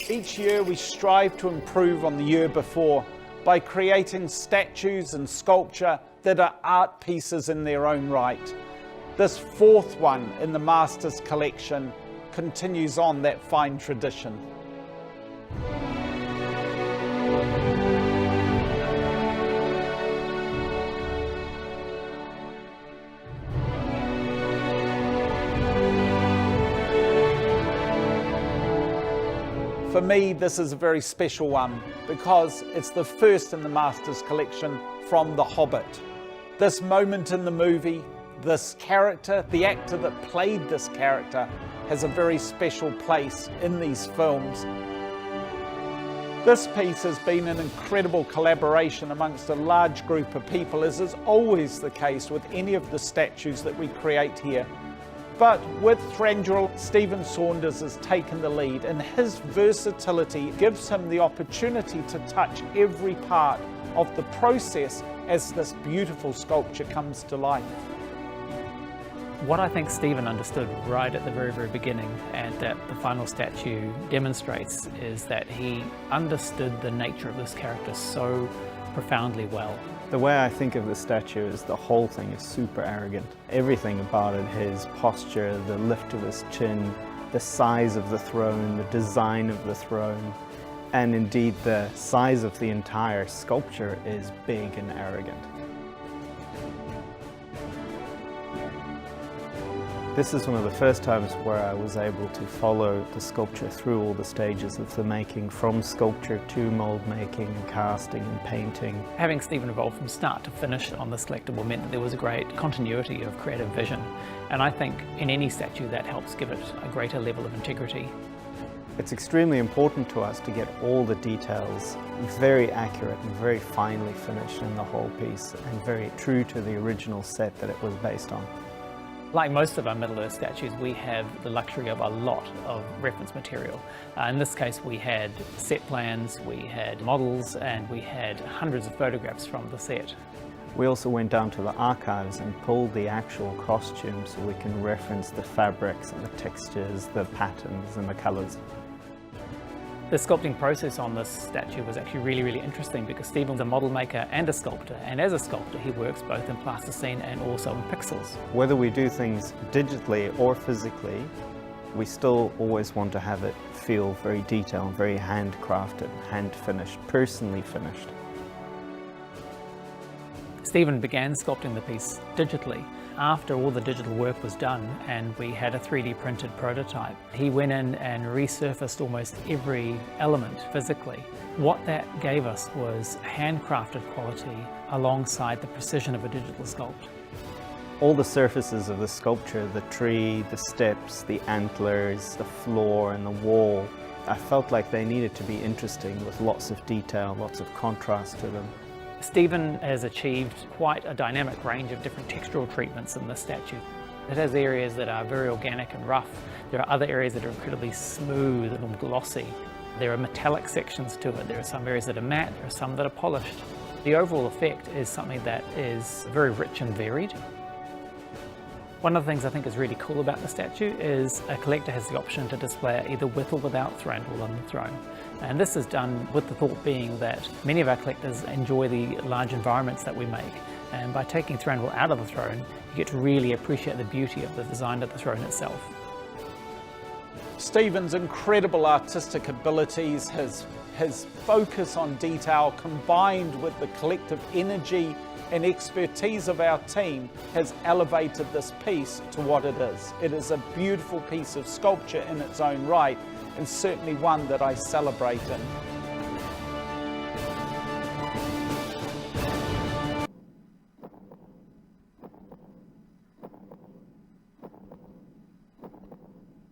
Each year we strive to improve on the year before by creating statues and sculpture that are art pieces in their own right. This fourth one in the Masters collection continues on that fine tradition. For me, this is a very special one because it's the first in the Masters collection from The Hobbit. This moment in the movie, this character, the actor that played this character, has a very special place in these films. This piece has been an incredible collaboration amongst a large group of people, as is always the case with any of the statues that we create here. But with Thranduil, Stephen Saunders has taken the lead, and his versatility gives him the opportunity to touch every part of the process as this beautiful sculpture comes to life. What I think Stephen understood right at the very, very beginning, and that the final statue demonstrates, is that he understood the nature of this character so profoundly well. The way I think of the statue is the whole thing is super arrogant. Everything about it, his posture, the lift of his chin, the size of the throne, the design of the throne, and indeed the size of the entire sculpture is big and arrogant. This is one of the first times where I was able to follow the sculpture through all the stages of the making, from sculpture to mold making and casting and painting. Having Stephen involved from start to finish on this collectible meant that there was a great continuity of creative vision, and I think in any statue that helps give it a greater level of integrity. It's extremely important to us to get all the details very accurate and very finely finished in the whole piece, and very true to the original set that it was based on. Like most of our Middle-earth statues, we have the luxury of a lot of reference material. In this case, we had set plans, we had models, and we had hundreds of photographs from the set. We also went down to the archives and pulled the actual costumes so we can reference the fabrics and the textures, the patterns and the colours. The sculpting process on this statue was actually really, really interesting because Stephen's a model maker and a sculptor, and as a sculptor he works both in plasticine and also in pixels. Whether we do things digitally or physically, we still always want to have it feel very detailed, very handcrafted, hand-finished, personally finished. Stephen began sculpting the piece digitally. After all the digital work was done and we had a 3D printed prototype, he went in and resurfaced almost every element physically. What that gave us was handcrafted quality alongside the precision of a digital sculpt. All the surfaces of the sculpture, the tree, the steps, the antlers, the floor and the wall, I felt like they needed to be interesting with lots of detail, lots of contrast to them. Stephen has achieved quite a dynamic range of different textural treatments in this statue. It has areas that are very organic and rough. There are other areas that are incredibly smooth and glossy. There are metallic sections to it. There are some areas that are matte, there are some that are polished. The overall effect is something that is very rich and varied. One of the things I think is really cool about the statue is a collector has the option to display it either with or without Thranduil on the throne. And this is done with the thought being that many of our collectors enjoy the large environments that we make. And by taking Thranduil out of the throne, you get to really appreciate the beauty of the design of the throne itself. Stephen's incredible artistic abilities, his focus on detail combined with the collective energy and expertise of our team has elevated this piece to what it is. It is a beautiful piece of sculpture in its own right, and certainly one that I celebrate in.